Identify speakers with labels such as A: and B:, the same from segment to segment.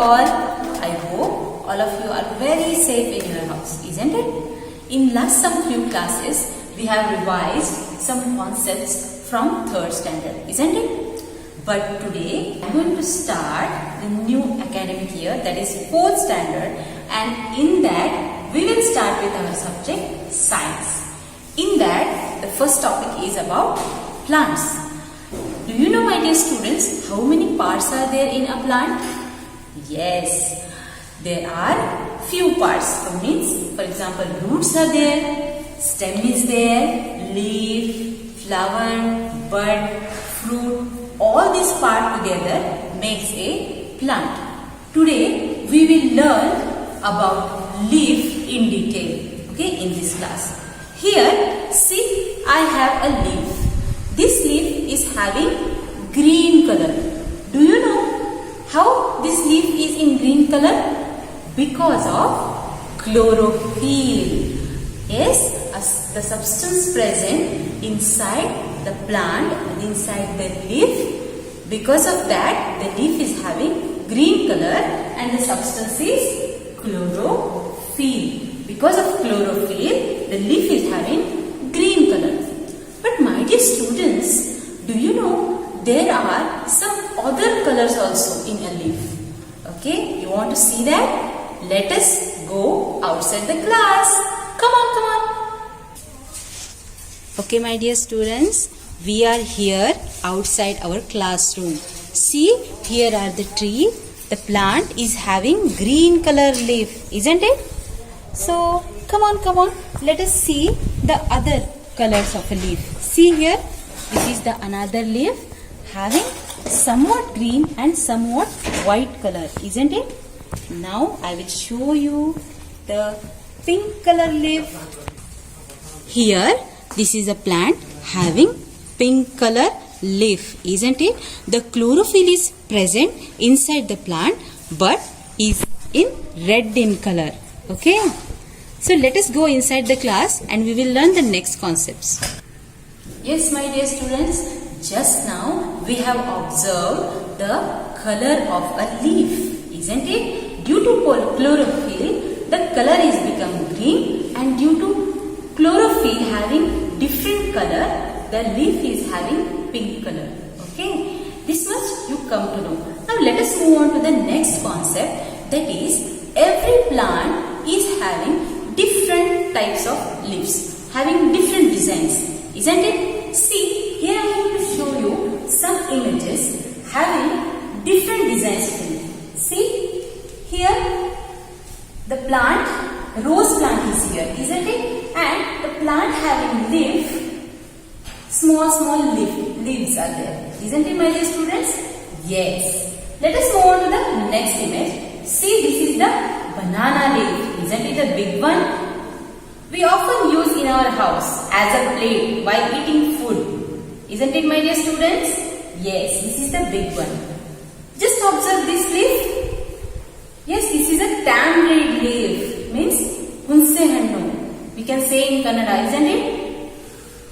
A: all. I hope all of you are very safe in your house, isn't it? In last some few classes, we have revised some concepts from 3rd standard, isn't it? But today, I am going to start the new academic year, that is 4th standard, and in that, we will start with our subject, science. In that, the first topic is about plants. Do you know, my dear students, how many parts are there in a plant? Yes, there are few parts. That means, for example, roots are there, stem is there, leaf, flower, bud, fruit. All these parts together makes a plant. Today, we will learn about leaf in detail. Okay, in this class. Here, see, I have a leaf. This leaf is having green color. Do you know how this leaf is in green color? Because of chlorophyll. Yes, the substance present inside the plant, inside the leaf. Because of that, the leaf is having green color and the substance is chlorophyll. Because of chlorophyll, the leaf is having green color. But my dear students, do you know there are some other colors also in a leaf? Okay, you want to see that? Let us go outside the class. Come on, come on. Okay, my dear students, we are here outside our classroom. See, here are the tree. The plant is having green color leaf, isn't it? So, come on, come on. Let us see the other colors of a leaf. See here, this is the another leaf having somewhat green and somewhat white color, isn't it? Now, I will show you the pink color leaf. Here, this is a plant having pink color leaf, isn't it? The chlorophyll is present inside the plant but is in red in color. Okay? So let us go inside the class and we will learn the next concepts. Yes, my dear students, just now we have observed the color of a leaf, isn't it? Due to chlorophyll, the color is become green, and due to chlorophyll having different color, the leaf is having pink color. Okay, this much you come to know. Now let us move on to the next concept, that is every plant is having different types of leaves, having different designs, isn't it? See, here I am going to show you some images having different designs. See, here the plant, rose plant is here, isn't it? And the plant having leaf, small leaves are there, isn't it, my dear students? Yes. Let us move on to the next image. See, this is the banana leaf, isn't it a big one? We often use in our house as a plate while eating food, isn't it, my dear students? Yes, this is the big one. Just observe this leaf. Yes, this is a tamarind leaf, means hunse hannu. We can say in Kannada, isn't it?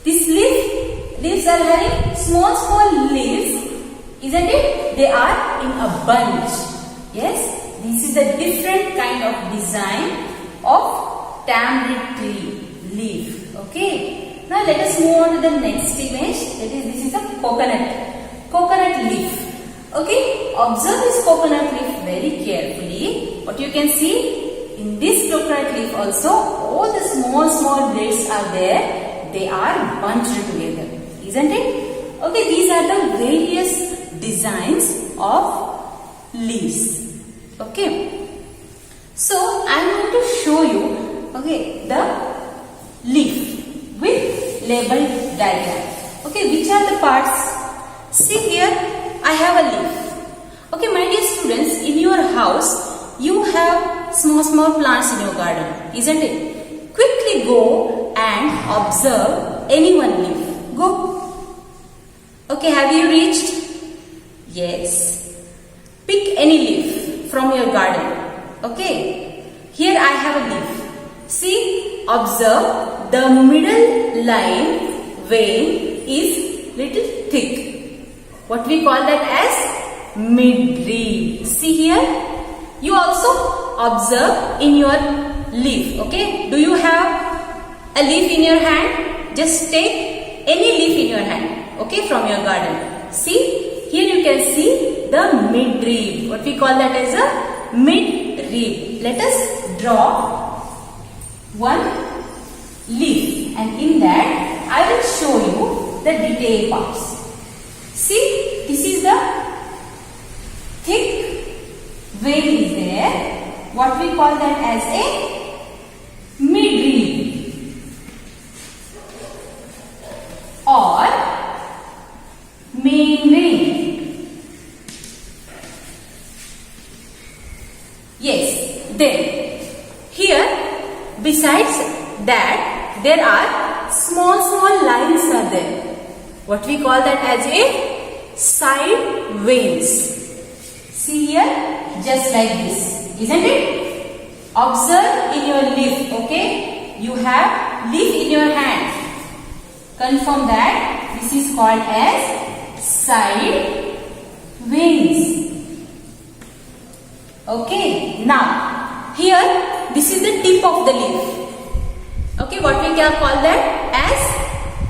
A: This leaves are having small leaves, isn't it? They are in a bunch. Yes, this is a different kind of design of tamarind tree leaf. Okay. Now let us move on to the next image. That is, this is a coconut leaf. Okay. Observe this coconut leaf very carefully. What you can see in this coconut leaf also, all the small blades are there. They are bunched together, isn't it? Okay. These are the various designs of leaves. Okay. So I am going to show you the leaf with labeled diagram. Okay, which are the parts? See here, I have a leaf. Okay, my dear students, in your house, you have small plants in your garden, isn't it? Quickly go and observe any one leaf. Go. Okay, have you reached? Yes. Pick any leaf from your garden. Okay. Here I have a leaf. See, observe the middle line vein is little thick. What we call that as midrib. See here, You also observe in your leaf. Okay, do you have a leaf in your hand? Just take any leaf in your hand, okay, from your garden. See, here you can see the midrib. What we call that as a midrib. Let us draw one leaf, and in that I will show you the detailed parts. See, this is the thick vein is there. What we call that as a midrib or main vein. Yes, then here besides that there are small lines are there. What we call that as a side veins. See here, just like this, isn't it? Observe in your leaf, okay? You have leaf in your hand. Confirm that this is called as side veins. Okay, now here this is the tip of the leaf. Okay, what we can call that as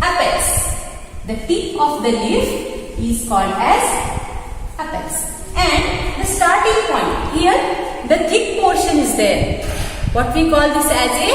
A: apex. The tip of the leaf is called as apex. And the starting point, here the thick portion is there. What we call this as a,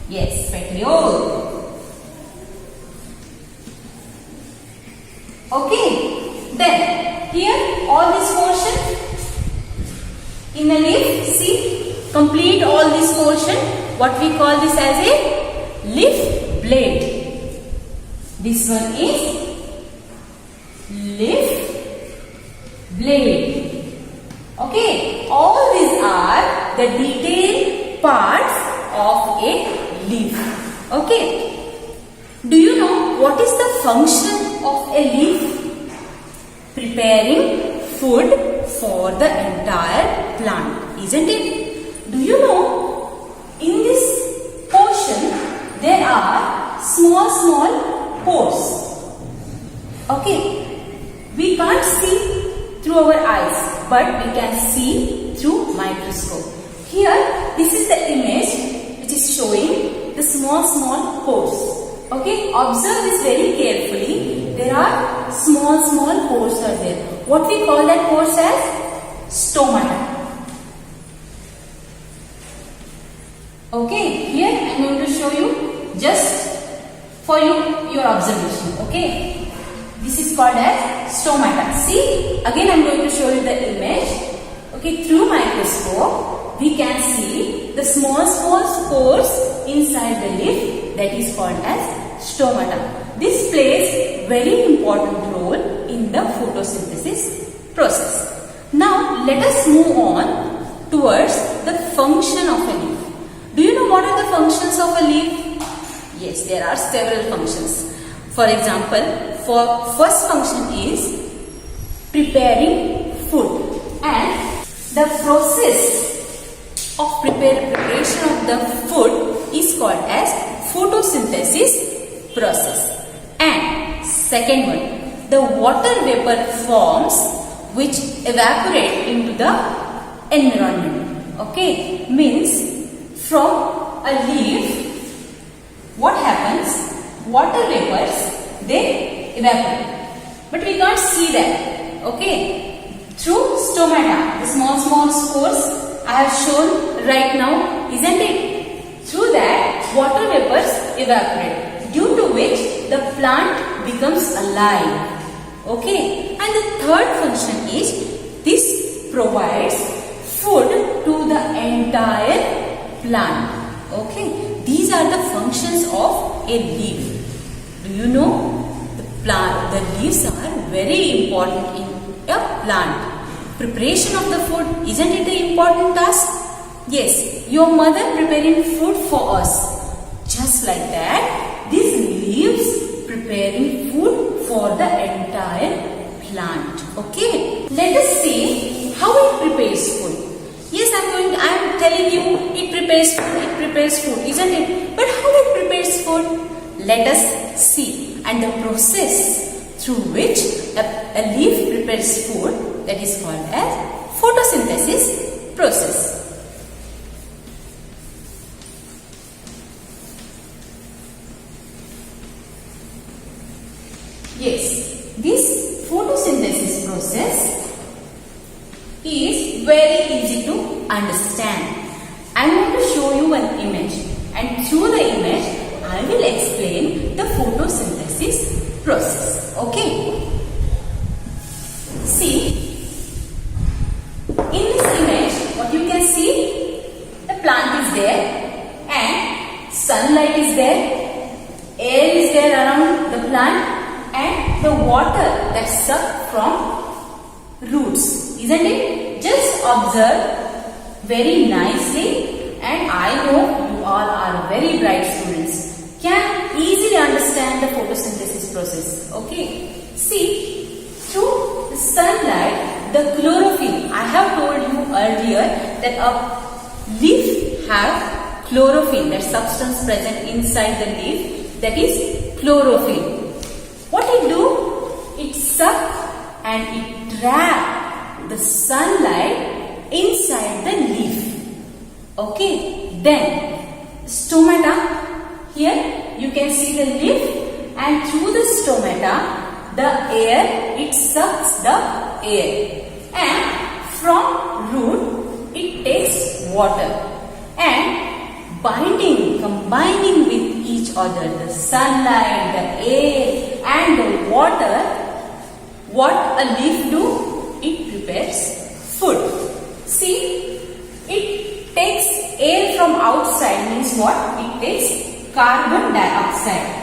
A: yes, petiole. Okay, then here all this portion in the leaf, see, complete all this portion. What we call this as a leaf blade. This one is leaf blade. Okay, all these are the detailed parts of a leaf. Okay, do you know what is the function of a leaf? Preparing food for the entire plant, isn't it? Do you know in this portion there are small pores. Okay, we can't see through our eyes, but we can see through microscope. Here, this is the image which is showing the small pores. Okay, observe this very carefully. There are small pores are there. What we call that pores as stomata. Okay, here I am going to show you just for your observation. Okay, this is called as stomata. See, again I am going to show you the image. Okay, through microscope we can see the small pores inside the leaf, that is called as stomata. This plays very important role in the photosynthesis process. Now let us move on towards the function of a leaf. Do you know what are the functions of a leaf? Yes, there are several functions. For example, first function is preparing food, and the process of preparation of the food is called as photosynthesis process. And second one, the water vapor forms which evaporate into the environment. Okay, means from a leaf, what happens? Water vapors, they evaporate, but we can't see that. Okay, through stomata, the small spores I have shown right now, isn't it? Through that, water vapors evaporate, due to which the plant becomes alive. Okay, and the third function is this provides food to the entire plant. Okay, these are the functions of a leaf. Do you know the leaves are very important in a plant. Preparation of the food, isn't it an important task? Yes, your mother preparing food for us. Just like that, these leaves preparing food for the entire plant. Okay, let us see how it prepares food. Yes, I am telling you it prepares food, isn't it? But how it prepares food? Let us see. And the process through which a leaf prepares food, that is called as photosynthesis process. Yes, this photosynthesis process is very easy to understand. I am going to show you an image, and through the image I will explain the photosynthesis process. Okay? See, in this image what you can see, the plant is there and sunlight is there, air is there around the plant, and the water that sucked from roots, isn't it? Just observe very nicely, and I know you all are very bright students, can easily understand the photosynthesis process. Okay, see, through the sunlight, the chlorophyll, I have told you earlier that a leaf have chlorophyll, that substance present inside the leaf, that is chlorophyll. What it do? It suck and it trap the sunlight inside the leaf. Okay, then stomata, here you can see the leaf, and through the stomata the air, it sucks the air, and from root it takes water, and combining with each other, the sunlight, the air and the water, what a leaf do? It prepares food. See, it takes air from outside, means what? It takes carbon dioxide.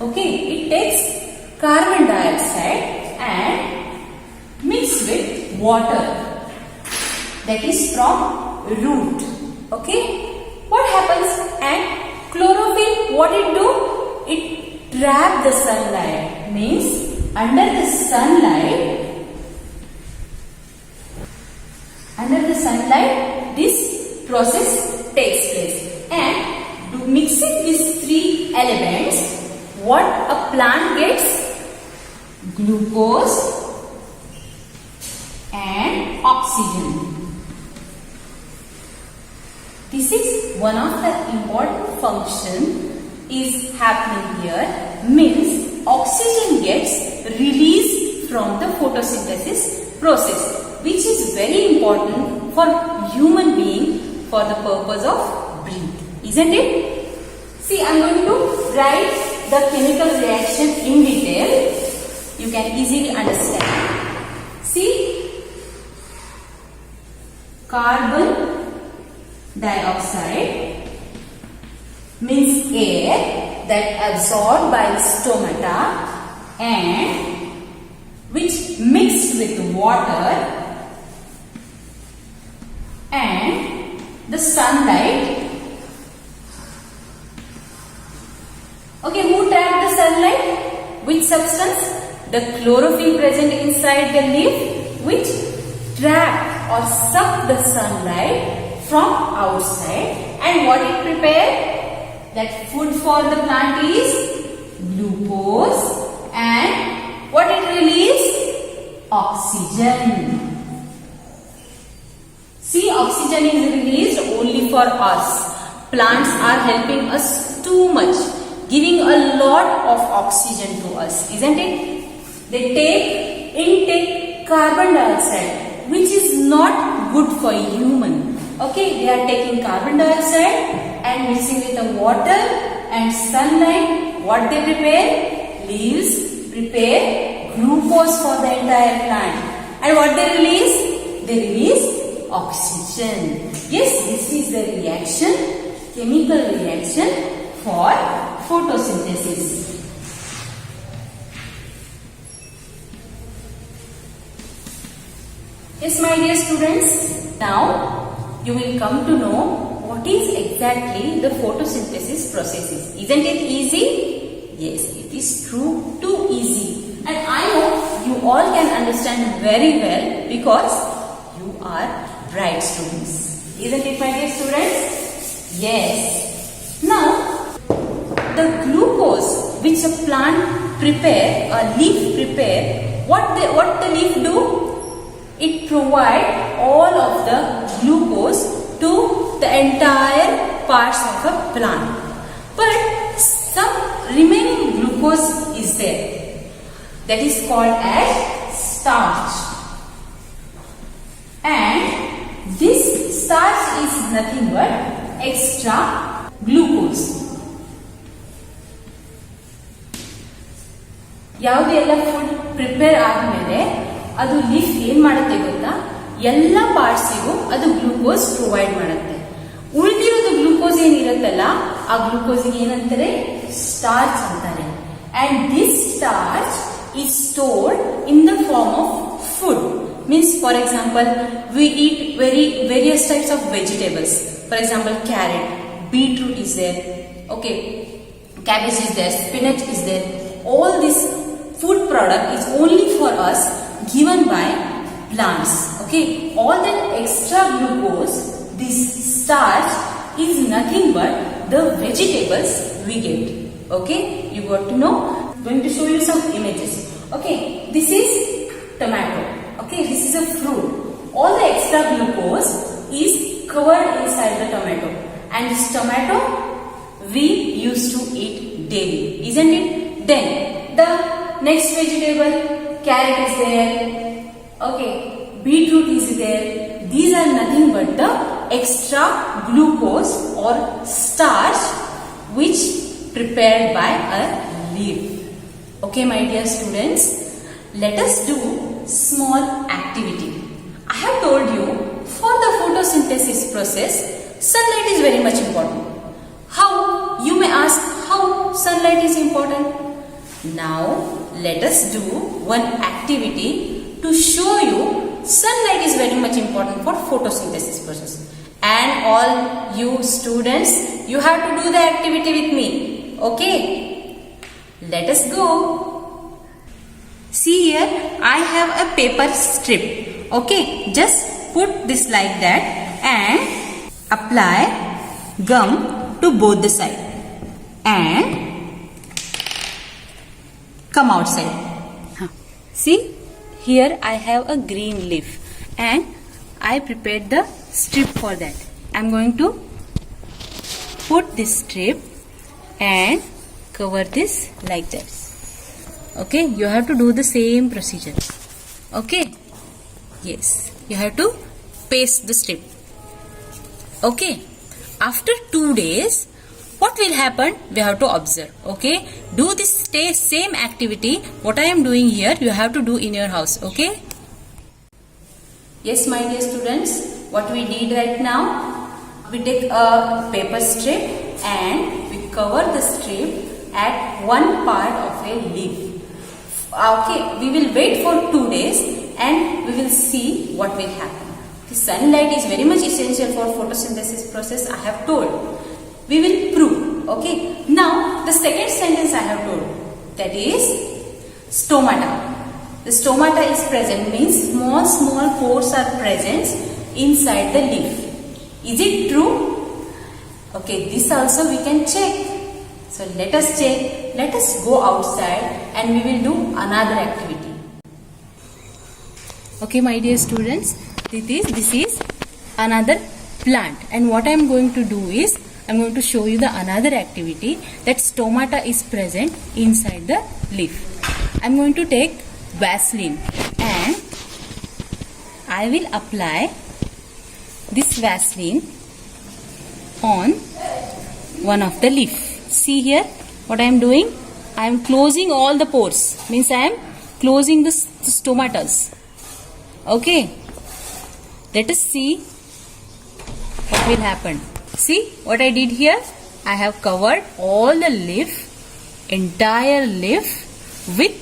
A: Okay, it takes carbon dioxide and mix with water, that is from root. Okay, what happens? And chlorophyll, what it do? It trap the sunlight, means under the sunlight this process takes place, and mixing these three elements, what a plant gets? Glucose and oxygen. This is one of the important function is happening here, means oxygen gets released from the photosynthesis process, which is very important for human being for the purpose of breath, isn't it? See, I am going to write the chemical reaction in detail. You can easily understand. See, carbon dioxide means air that absorbed by stomata and which mixed with water and the sunlight. Okay, who trapped the sunlight? Which substance? The chlorophyll present inside the leaf, which trapped or sucked the sunlight from outside, and what it prepared? That food for the plant is glucose, and what it released? Oxygen. See, oxygen is released only for us. Plants are helping us too much, giving a lot of oxygen to us, isn't it? They intake carbon dioxide, which is not good for human. Okay, they are taking carbon dioxide and mixing with the water and sunlight. What they prepare? Leaves prepare glucose for the entire plant. And what they release? They release oxygen. Yes, this is the reaction, chemical reaction for photosynthesis. Yes, my dear students, now you will come to know what is exactly the photosynthesis process is. Isn't it easy? Yes, it is too easy. And I know you all can understand very well because you are bright students. Isn't it, my dear students? Yes. Now, the glucose which a plant prepare, what the leaf do? It provide all of the glucose to the entire parts of a plant. But some remaining glucose is there. That is called as starch. And this starch is nothing but extra glucose. ಯಾವುದೆಲ್ಲ food prepare ಆದಮೇಲೆ ಅದು leaf ಏನ್ ಮಾಡುತ್ತೆ ಗೊತ್ತಾ, ಎಲ್ಲ ಪಾರ್ಟ್ಸಿಗೂ ಅದು glucose provide ಮಾಡುತ್ತೆ. ಉಳಿದಿರೋದು ಗ್ಲೂಕೋಸ್ ಏನಿರುತ್ತಲ್ಲ, ಆ ಗ್ಲೂಕೋಸ್ ಏನಂತಾರೆ, ಸ್ಟಾರ್ಚ್ ಅಂತಾರೆ. And this starch is stored in the form of food. Means, for example, we eat various types of vegetables. For example, carrot, beetroot is there. Okay, cabbage is there, spinach is there. All this food product is only for us given by plants. Okay, all that extra glucose, this starch, is nothing but the vegetables we get. Okay, you got to know. I'm going to show you some images. Okay, this is tomato. Okay, this is a fruit. All the extra glucose is covered inside the tomato, and this tomato we used to eat daily, isn't it? Then the next vegetable, carrot is there. Okay, beetroot is there. These are nothing but the extra glucose or starch which prepared by a leaf. Okay, my dear students, let us do small activity. I have told you, for the photosynthesis process, sunlight is very much important. How? You may ask, how sunlight is important? Now, let us do one activity to show you sunlight is very much important for photosynthesis process. And all you students, you have to do the activity with me. Okay? Let us go. See here, I have a paper strip. Okay, just put this like that and apply gum to both the side and come outside. See, here I have a green leaf and I prepared the strip for that. I am going to put this strip and cover this like that. Okay, you have to do the same procedure. Okay, yes, you have to paste the strip. Okay, after 2 days, what will happen? We have to observe. Okay, do this same activity what I am doing here, you have to do in your house. Okay, yes, my dear students, what we did right now, we take a paper strip and we cover the strip at one part of a leaf. Okay, we will wait for 2 days and we will see what will happen. The sunlight is very much essential for photosynthesis process, I have told. We will prove. Okay, now the second sentence I have told, that is stomata. The stomata is present, means small pores are present inside the leaf. Is it true? Okay, this also we can check. So let us check. Let us go outside and we will do another activity. Okay, my dear students, this is another plant, and what I am going to do is I am going to show you the another activity, that stomata is present inside the leaf. I am going to take Vaseline and I will apply this Vaseline on one of the leaf. See here what I am doing? I am closing all the pores, means I am closing the stomatas. Okay, let us see what will happen. See what I did here? I have covered all the leaf, entire leaf with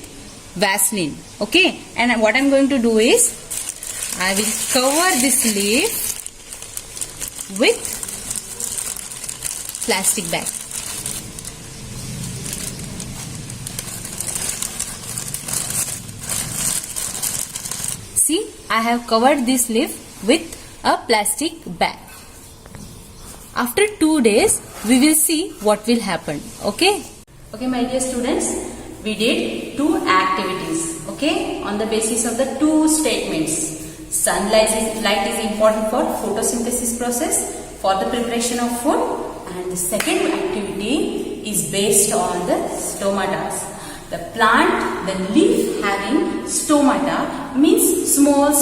A: Vaseline. Okay, and what I am going to do is I will cover this leaf with plastic bag. See, I have covered this leaf with a plastic bag. After 2 days, we will see what will happen. Okay? Okay, my dear students, we did two activities, okay, on the basis of the two statements. Light is important for photosynthesis process, for the preparation of food, and the second activity is based on the stomata. The plant, the leaf having stomata means small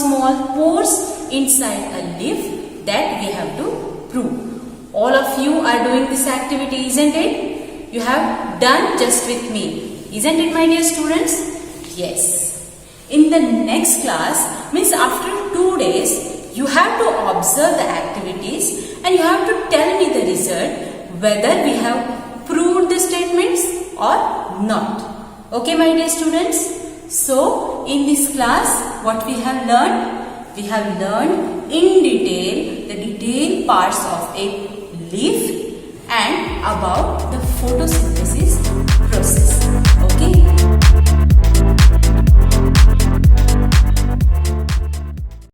A: pores inside a leaf that we have to prove. All of you are doing this activity, isn't it? You have done just with me, isn't it, my dear students? Yes. In the next class, means after 2 days, you have to observe the activities and you have to tell me the result whether we have proved the statements or not. Okay, my dear students? So, in this class, what we have learned? We have learned in detail the detailed parts of a leaf and about the photosynthesis process.